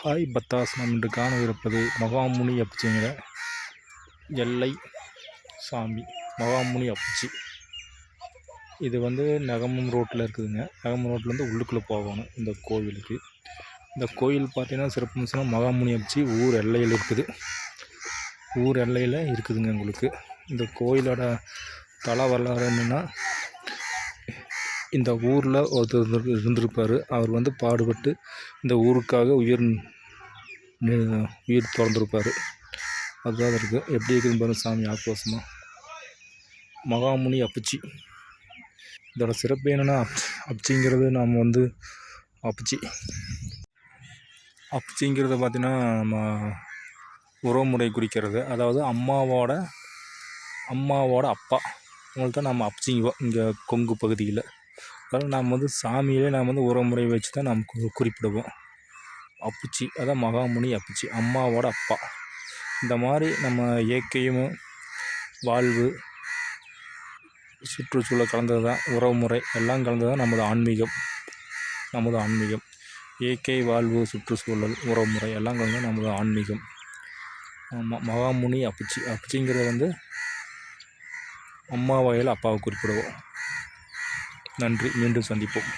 Hi பத்தாஸ், நாம் இன்று காணவிருப்பது மகாமுனி அப்பச்சிங்கிற எல்லை சாமி. மகாமுனி அப்பச்சி இது நெகமம் ரோட்டில் இருக்குதுங்க. நெகமம் ரோட்லேருந்து உள்ளுக்குள்ளே போகணும் இந்த கோவிலுக்கு. இந்த கோயில் பார்த்தீங்கன்னா சிறப்பம்சம்னா மகாமுனி அப்பச்சி ஊர் எல்லையில் இருக்குது. ஊர் எல்லையில் இருக்குதுங்க உங்களுக்கு. இந்த கோயிலோட தல வரலாறு என்னென்னா, இந்த ஊரில் ஒருத்தர் இருந்திருப்பார். அவர் பாடுபட்டு இந்த ஊருக்காக உயிர் திறந்திருப்பார். அதுதான் இருக்குது. எப்படி இருக்குதுன்னு பாருங்கள் சாமி ஆக்ரோஷமாக. மகாமுனி அப்பச்சி இதோட சிறப்பு என்னென்னா, அப்பச்சிங்கிறது நாம் அப்பச்சிங்கிறத பார்த்திங்கன்னா நம்ம உறவுமுறை குறிக்கிறது. அதாவது அம்மாவோட அப்பா அவங்கள்ட்ட நம்ம அப்பச்சிங்குவோம் இங்கே கொங்கு பகுதியில். அதாவது நாம் சாமியிலே நாம் உறவுமுறை வச்சு தான் நாம் குறிப்பிடுவோம். அப்பச்சி அதான் மகாமுனி அப்பச்சி, அம்மாவோட அப்பா. இந்த மாதிரி நம்ம இயற்கையும் வாழ்வு சுற்றுச்சூழல் கலந்தது தான், உறவுமுறை எல்லாம் கலந்தது தான் நமது ஆன்மீகம். இயற்கை வாழ்வு சுற்றுச்சூழல் உறவுமுறை எல்லாம் கலந்தது நமது ஆன்மீகம். மகாமுனி அப்பச்சிங்கிறது அம்மா வகையில் அப்பாவை குறிப்பிடுவோம். நன்றி, மீண்டும் சந்திப்போம்.